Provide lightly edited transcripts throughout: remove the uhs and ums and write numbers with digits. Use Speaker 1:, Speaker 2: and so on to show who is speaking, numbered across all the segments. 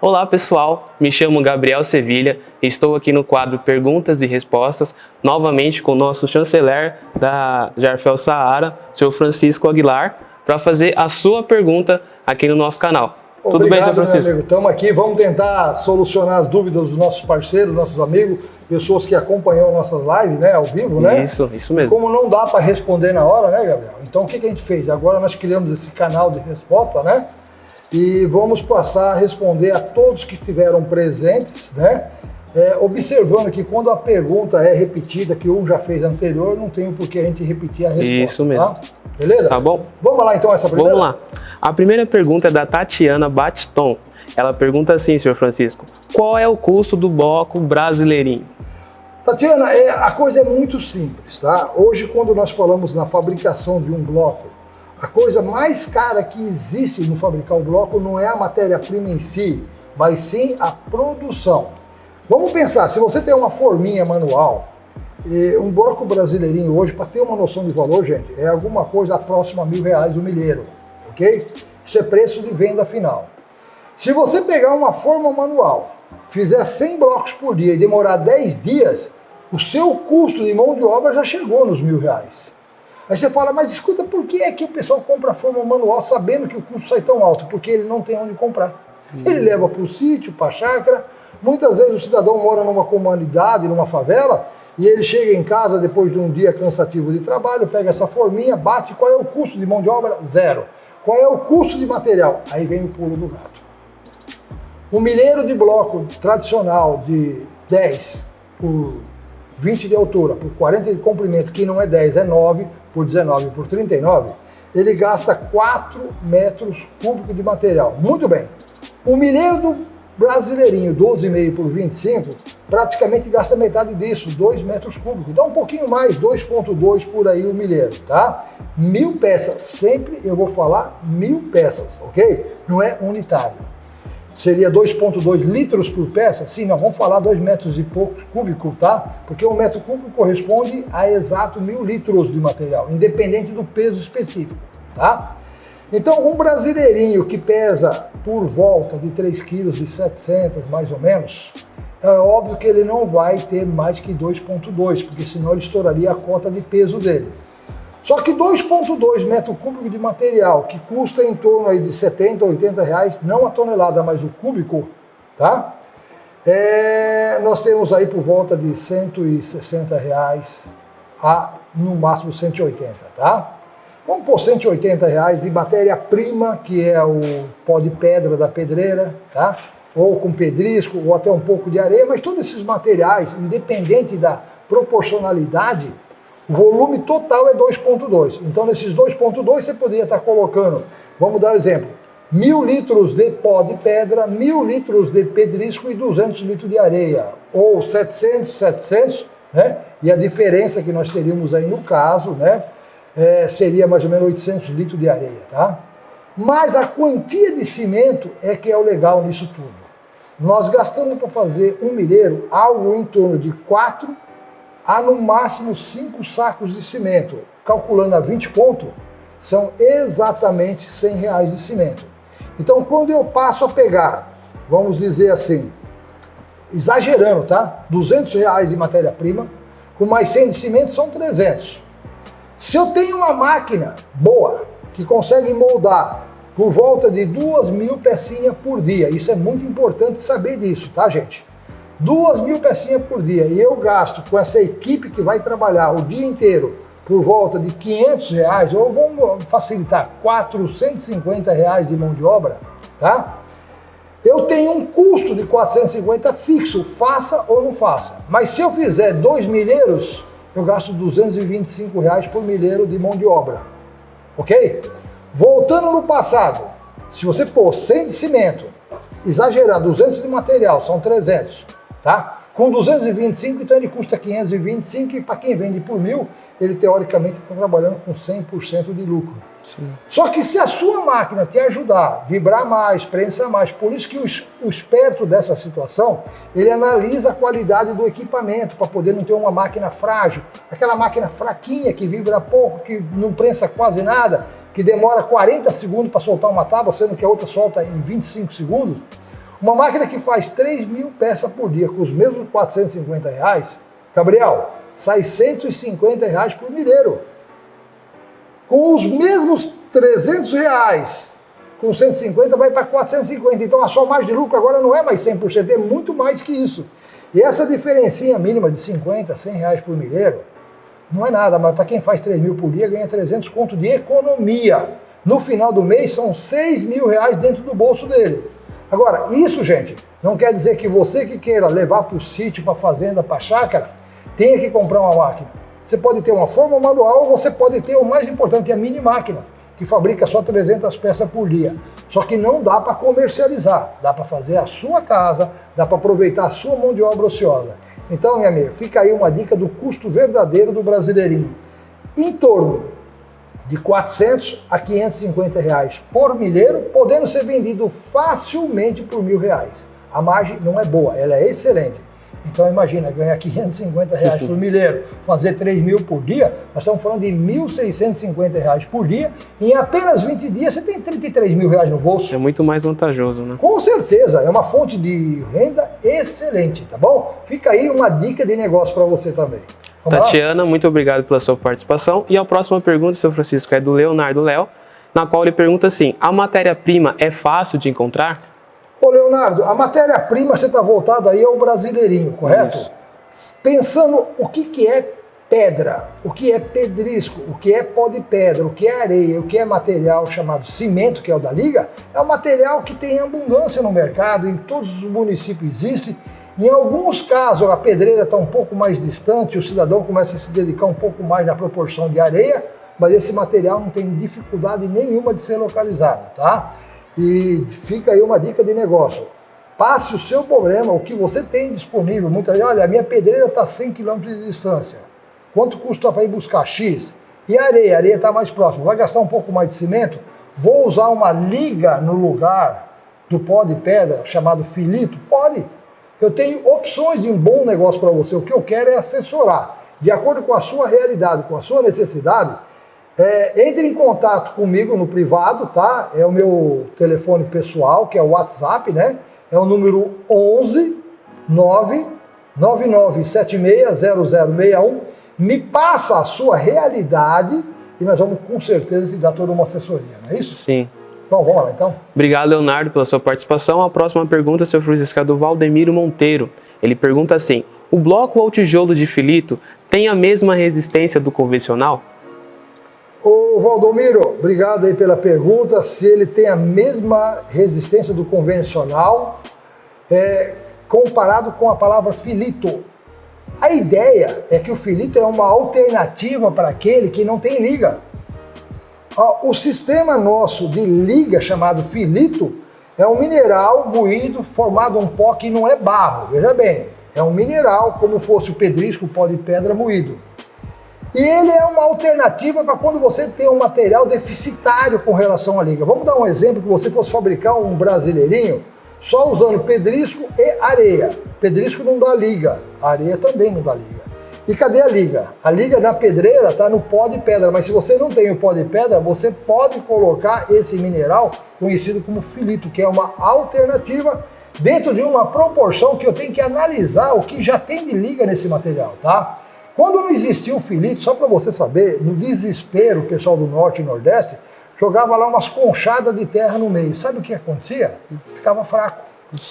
Speaker 1: Olá pessoal, me chamo Gabriel Sevilha e estou aqui no quadro Perguntas e Respostas, novamente com o nosso chanceler da Jarfel Saara, Sr. Francisco Aguilar, para fazer a sua pergunta aqui no nosso canal.
Speaker 2: Obrigado,
Speaker 1: tudo bem, Sr. Francisco?
Speaker 2: Estamos aqui, vamos tentar solucionar as dúvidas dos nossos parceiros, nossos amigos, pessoas que acompanham nossas lives, né, ao vivo, né?
Speaker 1: Isso mesmo.
Speaker 2: E como não dá para responder na hora, né, Gabriel? Então o que a gente fez? Agora nós criamos esse canal de resposta, né? E vamos passar a responder a todos que estiveram presentes, né? Observando que quando a pergunta é repetida, que um já fez anterior, não tem por que a gente repetir a resposta.
Speaker 1: Isso mesmo.
Speaker 2: Tá? Beleza?
Speaker 1: Tá bom?
Speaker 2: Vamos lá então essa primeira?
Speaker 1: Vamos lá. A primeira pergunta é da Tatiana Batiston. Ela pergunta assim, Sr. Francisco, qual é o custo do bloco Brasileirinho?
Speaker 2: Tatiana, a coisa é muito simples, tá? Hoje, quando nós falamos na fabricação de um bloco, a coisa mais cara que existe no fabricar o bloco não é a matéria-prima em si, mas sim a produção. Vamos pensar, se você tem uma forminha manual, um bloco Brasileirinho hoje, para ter uma noção de valor, gente, é alguma coisa próxima a R$1.000 o milheiro, ok? Isso é preço de venda final. Se você pegar uma forma manual, fizer 100 blocos por dia e demorar 10 dias, o seu custo de mão de obra já chegou nos R$1.000. Aí você fala, mas escuta, por que é que o pessoal compra a forma manual sabendo que o custo sai tão alto? Porque ele não tem onde comprar. Ele leva para o sítio, para a chácara. Muitas vezes o cidadão mora numa comunidade, numa favela, e ele chega em casa depois de um dia cansativo de trabalho, pega essa forminha, bate, qual é o custo de mão de obra? Zero. Qual é o custo de material? Aí vem o pulo do gato. Um milheiro de bloco tradicional de 10 por 20 de altura, por 40 de comprimento, que não é 10, é 9, por 19, por 39, ele gasta 4 metros cúbicos de material. Muito bem. O milheiro do Brasileirinho, 12,5 por 25, praticamente gasta metade disso, 2 metros cúbicos. Dá um pouquinho mais, 2,2 por aí o milheiro, tá? 1.000 peças, sempre eu vou falar 1.000 peças, ok? Não é unitário. Seria 2,2 litros por peça? Sim, não, vamos falar 2 metros e pouco cúbico, tá? Porque 1 metro cúbico corresponde a exato 1.000 litros de material, independente do peso específico, tá? Então, um brasileirinho que pesa por volta de 3,7 kg, mais ou menos, é óbvio que ele não vai ter mais que 2,2, porque senão ele estouraria a cota de peso dele. Só que 2,2 metros cúbicos de material, que custa em torno aí de R$70, R$80, não a tonelada, mas o cúbico, tá? Nós temos aí por volta de R$160 a, no máximo, 180, tá? Vamos por R$180 de matéria-prima, que é o pó de pedra da pedreira, tá? Ou com pedrisco, ou até um pouco de areia, mas todos esses materiais, independente da proporcionalidade, o volume total é 2,2. Então, nesses 2,2 você poderia estar colocando, vamos dar um exemplo, 1.000 litros de pó de pedra, 1.000 litros de pedrisco e 200 litros de areia. Ou 700, né? E a diferença que nós teríamos aí no caso, né? Seria mais ou menos 800 litros de areia, tá? Mas a quantia de cimento é que é o legal nisso tudo. Nós gastamos para fazer um milheiro algo em torno de 4 a no máximo 5 sacos de cimento. Calculando a 20 conto, são exatamente R$100 de cimento. Então, quando eu passo a pegar, vamos dizer assim, exagerando, tá? R$200 de matéria-prima, com mais 100 de cimento são 300. Se eu tenho uma máquina boa, que consegue moldar por volta de 2.000 pecinhas por dia, isso é muito importante saber disso, tá, gente? 2.000 pecinhas por dia, e eu gasto com essa equipe que vai trabalhar o dia inteiro por volta de R$500, ou vamos facilitar, R$450 de mão de obra, tá? Eu tenho um custo de 450 fixo, faça ou não faça. Mas se eu fizer 2 milheiros, eu gasto R$225 por milheiro de mão de obra, ok? Voltando no passado, se você pôr 100 de cimento, exagerar, 200 de material, são 300, tá? Com 225, então ele custa 525 e para quem vende por 1.000, ele teoricamente está trabalhando com 100% de lucro.
Speaker 1: Sim.
Speaker 2: Só que se a sua máquina te ajudar, vibrar mais, prensar mais, por isso que o esperto dessa situação, ele analisa a qualidade do equipamento para poder não ter uma máquina frágil, aquela máquina fraquinha que vibra pouco, que não prensa quase nada, que demora 40 segundos para soltar uma tábua, sendo que a outra solta em 25 segundos. Uma máquina que faz 3.000 peças por dia, com os mesmos R$450, Gabriel, sai R$150 por milheiro. Com os mesmos R$300, com 150 vai para 450. Então a sua margem de lucro agora não é mais 100%, é muito mais que isso. E essa diferencinha mínima de 50, 100 reais por milheiro, não é nada, mas para quem faz 3.000 por dia, ganha 300 conto de economia. No final do mês, são 6.000 reais dentro do bolso dele. Agora, isso, gente, não quer dizer que você que queira levar para o sítio, para a fazenda, para a chácara, tenha que comprar uma máquina. Você pode ter uma forma manual ou você pode ter o mais importante, a mini máquina, que fabrica só 300 peças por dia. Só que não dá para comercializar, dá para fazer a sua casa, dá para aproveitar a sua mão de obra ociosa. Então, minha amiga, fica aí uma dica do custo verdadeiro do brasileirinho. Em torno de 400 a 550 reais por milheiro, podendo ser vendido facilmente por R$1.000. A margem não é boa, ela é excelente. Então imagina, ganhar 550 reais por milheiro, fazer 3.000 por dia, nós estamos falando de 1.650 reais por dia, em apenas 20 dias você tem 33.000 reais no bolso.
Speaker 1: É muito mais vantajoso, né?
Speaker 2: Com certeza, é uma fonte de renda excelente, tá bom? Fica aí uma dica de negócio para você também. Vamos
Speaker 1: Tatiana,
Speaker 2: lá?
Speaker 1: muito obrigado pela sua participação. E a próxima pergunta, seu Francisco, é do Leonardo Léo, na qual ele pergunta assim: a matéria-prima é fácil de encontrar?
Speaker 2: Ô Leonardo, a matéria-prima você está voltado aí ao brasileirinho, correto?
Speaker 1: Isso.
Speaker 2: Pensando o que é pedra, o que é pedrisco, o que é pó de pedra, o que é areia, o que é material chamado cimento, que é o da liga, é um material que tem abundância no mercado, em todos os municípios existe. Em alguns casos a pedreira está um pouco mais distante, o cidadão começa a se dedicar um pouco mais na proporção de areia, mas esse material não tem dificuldade nenhuma de ser localizado, tá? E fica aí uma dica de negócio. Passe o seu problema, o que você tem disponível. Muita gente, olha, a minha pedreira está a 100 km de distância. Quanto custa para ir buscar? X. E a areia está mais próxima. Vai gastar um pouco mais de cimento? Vou usar uma liga no lugar do pó de pedra, chamado filito? Pode. Eu tenho opções de um bom negócio para você. O que eu quero é assessorar. De acordo com a sua realidade, com a sua necessidade, entre em contato comigo no privado, tá? É o meu telefone pessoal, que é o WhatsApp, né? É o número 11 999760061. Me passa a sua realidade e nós vamos com certeza te dar toda uma assessoria, não é isso?
Speaker 1: Sim.
Speaker 2: Bom, vamos lá então.
Speaker 1: Obrigado, Leonardo, pela sua participação. A próxima pergunta, seu Francisco, é do Valdemiro Monteiro. Ele pergunta assim: o bloco ou tijolo de filito tem a mesma resistência do convencional?
Speaker 2: Ô Valdomiro, obrigado aí pela pergunta. Se ele tem a mesma resistência do convencional, comparado com a palavra filito. A ideia é que o filito é uma alternativa para aquele que não tem liga. O sistema nosso de liga, chamado filito, é um mineral moído, formado um pó que não é barro. Veja bem, é um mineral como fosse o pedrisco, o pó de pedra moído. E ele é uma alternativa para quando você tem um material deficitário com relação à liga. Vamos dar um exemplo que você fosse fabricar um brasileirinho só usando pedrisco e areia. Pedrisco não dá liga, a areia também não dá liga. E cadê a liga? A liga na pedreira está no pó de pedra, mas se você não tem o pó de pedra, você pode colocar esse mineral conhecido como filito, que é uma alternativa dentro de uma proporção que eu tenho que analisar o que já tem de liga nesse material, tá? Quando não existia o filito, só para você saber, no desespero, o pessoal do Norte e Nordeste jogava lá umas conchadas de terra no meio. Sabe o que acontecia? Ficava fraco.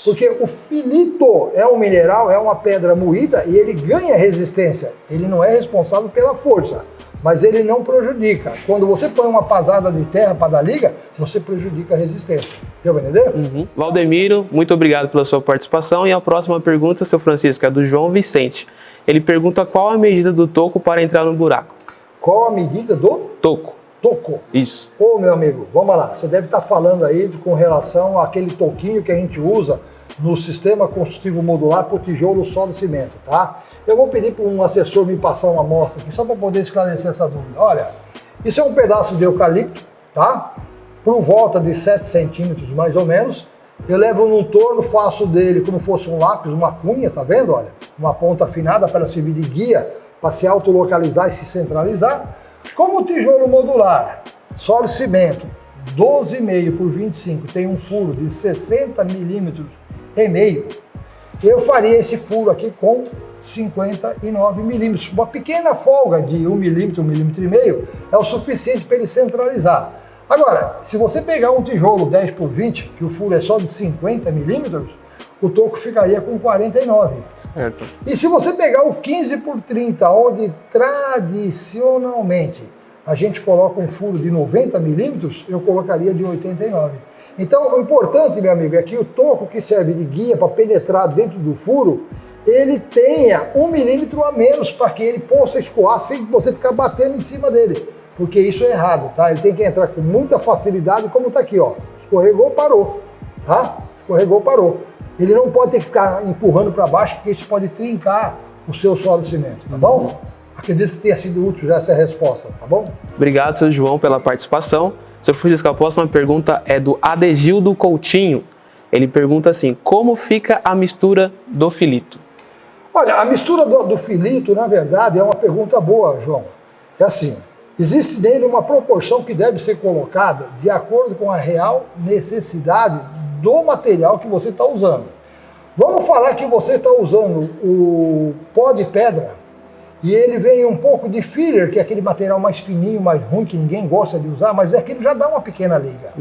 Speaker 2: Porque o filito é um mineral, é uma pedra moída e ele ganha resistência. Ele não é responsável pela força, mas ele não prejudica. Quando você põe uma pasada de terra para dar liga, você prejudica a resistência. Deu para entender?
Speaker 1: Uhum. Valdemiro, muito obrigado pela sua participação. E a próxima pergunta, seu Francisco, é do João Vicente. Ele pergunta qual a medida do toco para entrar no buraco.
Speaker 2: Qual a medida do?
Speaker 1: Toco.
Speaker 2: Toco.
Speaker 1: Isso.
Speaker 2: Ô, meu amigo, vamos lá. Você deve estar falando aí com relação àquele toquinho que a gente usa no sistema construtivo modular para o tijolo, solo e cimento, tá? Eu vou pedir para um assessor me passar uma amostra aqui, só para poder esclarecer essa dúvida. Olha, isso é um pedaço de eucalipto, tá? Por volta de 7 centímetros, mais ou menos. Eu levo num torno, faço dele como fosse um lápis, uma cunha, tá vendo? Olha, uma ponta afinada para servir de guia, para se autolocalizar e se centralizar. Como o tijolo modular, solo e cimento, 12,5 por 25, tem um furo de 60 milímetros eu faria esse furo aqui com 59 milímetros. Uma pequena folga de 1 milímetro, 1,5 milímetro é o suficiente para ele centralizar. Agora, se você pegar um tijolo 10 por 20, que o furo é só de 50 milímetros, o toco ficaria com 49.
Speaker 1: Certo.
Speaker 2: E se você pegar o 15 por 30, onde tradicionalmente a gente coloca um furo de 90 milímetros, eu colocaria de 89. Então, o importante, meu amigo, é que o toco que serve de guia para penetrar dentro do furo, ele tenha 1 milímetro a menos para que ele possa escoar sem você ficar batendo em cima dele. Porque isso é errado, tá? Ele tem que entrar com muita facilidade, como está aqui, ó. Escorregou, parou, tá? Escorregou, parou. Ele não pode ter que ficar empurrando para baixo, porque isso pode trincar o seu solo de cimento, tá bom? Acredito que tenha sido útil já essa resposta, tá bom?
Speaker 1: Obrigado, seu João, pela participação. Seu Francisco, a próxima pergunta é do Adegildo Coutinho. Ele pergunta assim, como fica a mistura do filito?
Speaker 2: Olha, a mistura do filito, na verdade, é uma pergunta boa, João. É assim, existe nele uma proporção que deve ser colocada de acordo com a real necessidade do material que você está usando. Vamos falar que você está usando o pó de pedra e ele vem um pouco de filler, que é aquele material mais fininho, mais ruim, que ninguém gosta de usar, mas aquilo já dá uma pequena liga.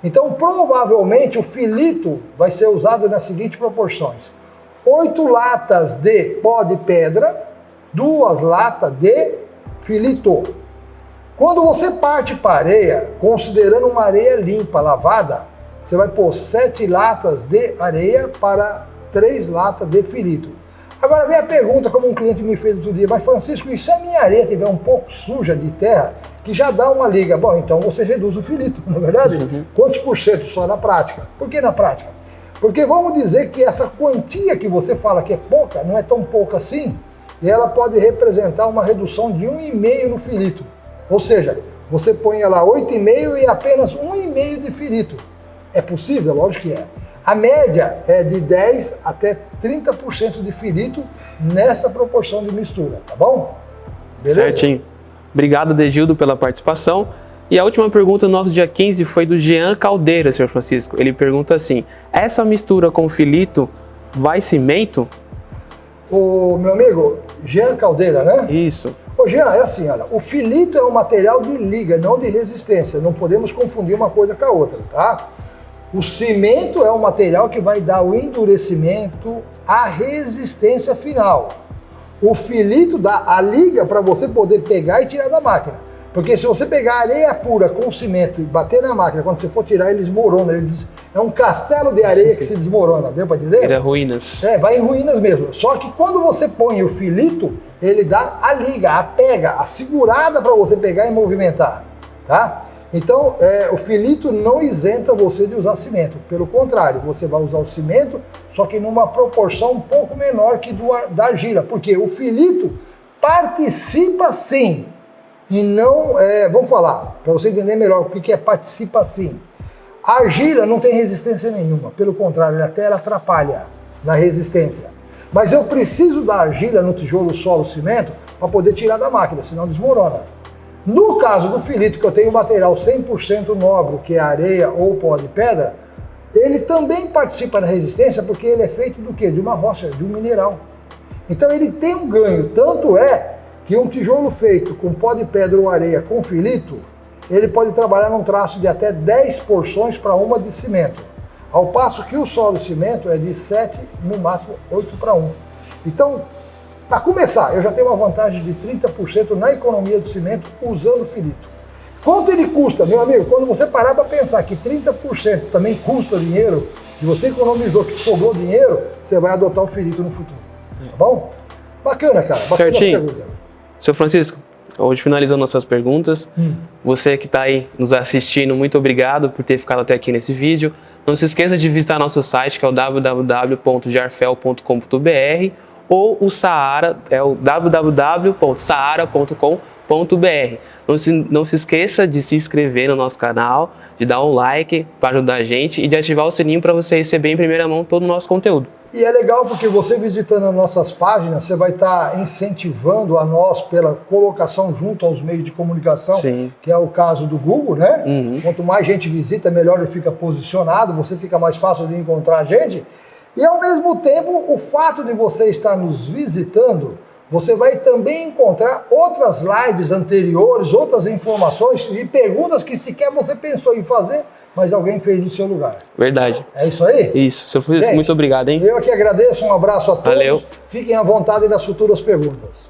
Speaker 2: Então, provavelmente, o filito vai ser usado nas seguintes proporções. 8 latas de pó de pedra, 2 latas de filito. Quando você parte para areia, considerando uma areia limpa, lavada, você vai pôr 7 latas de areia para 3 latas de filito. Agora vem a pergunta, como um cliente me fez outro dia, mas Francisco, e se a minha areia estiver um pouco suja de terra, que já dá uma liga? Bom, então você reduz o filito, não é verdade? Quantos por cento só na prática? Por que na prática? Porque vamos dizer que essa quantia que você fala que é pouca, não é tão pouca assim, e ela pode representar uma redução de 1,5 no filito. Ou seja, você põe lá 8,5 e apenas 1,5 de filito. É possível? Lógico que é. A média é de 10 até 30% de filito nessa proporção de mistura, tá bom? Beleza?
Speaker 1: Certinho. Obrigado, Adegildo, pela participação. E a última pergunta do nosso dia 15 foi do Jean Caldeira, senhor Francisco. Ele pergunta assim, essa mistura com filito vai cimento?
Speaker 2: O meu amigo, Jean Caldeira, né?
Speaker 1: Isso.
Speaker 2: Ô Jean, é assim, olha, o filito é um material de liga, não de resistência. Não podemos confundir uma coisa com a outra, tá? O cimento é um material que vai dar o endurecimento, a resistência final. O filito dá a liga para você poder pegar e tirar da máquina. Porque se você pegar areia pura com cimento e bater na máquina, quando você for tirar, ele desmorona. É um castelo de areia que se desmorona, deu para entender?
Speaker 1: Vira ruínas.
Speaker 2: É, vai em ruínas mesmo. Só que quando você põe o filito, ele dá a liga, a pega, a segurada para você pegar e movimentar, tá? Então, o filito não isenta você de usar cimento. Pelo contrário, você vai usar o cimento, só que numa proporção um pouco menor que da argila. Porque o filito participa sim. E não, vamos falar, para você entender melhor o que é participa sim. A argila não tem resistência nenhuma. Pelo contrário, até ela atrapalha na resistência. Mas eu preciso da argila no tijolo, solo, cimento, para poder tirar da máquina, senão desmorona. No caso do filito, que eu tenho um material 100% nobre, que é areia ou pó de pedra, ele também participa da resistência porque ele é feito do quê? De uma rocha, de um mineral. Então ele tem um ganho, tanto é que um tijolo feito com pó de pedra ou areia com filito, ele pode trabalhar num traço de até 10 porções para uma de cimento. Ao passo que o solo de cimento é de 7, no máximo 8 para 1. Então, para começar, eu já tenho uma vantagem de 30% na economia do cimento usando filito. Quanto ele custa, meu amigo? Quando você parar para pensar que 30% também custa dinheiro, que você economizou, que sobrou dinheiro, você vai adotar o filito no futuro. Tá bom? Bacana, cara. Bacana.
Speaker 1: Certinho. Seu Francisco, hoje finalizando nossas perguntas, você que está aí nos assistindo, muito obrigado por ter ficado até aqui nesse vídeo. Não se esqueça de visitar nosso site, que é o www.jarfel.com.br, ou o Saara, é o www.saara.com.br. Não se esqueça de se inscrever no nosso canal, de dar um like para ajudar a gente e de ativar o sininho para você receber em primeira mão todo o nosso conteúdo.
Speaker 2: E é legal porque você visitando as nossas páginas, você vai estar incentivando a nós pela colocação junto aos meios de comunicação,
Speaker 1: Sim.
Speaker 2: Que é o caso do Google, né? Quanto mais gente visita, melhor ele fica posicionado, você fica mais fácil de encontrar a gente. E ao mesmo tempo, o fato de você estar nos visitando, você vai também encontrar outras lives anteriores, outras informações e perguntas que sequer você pensou em fazer, mas alguém fez no seu lugar.
Speaker 1: Verdade.
Speaker 2: É isso aí?
Speaker 1: Isso. Seu Francisco, muito obrigado, hein?
Speaker 2: Eu que agradeço, um abraço a todos.
Speaker 1: Valeu.
Speaker 2: Fiquem à vontade das futuras perguntas.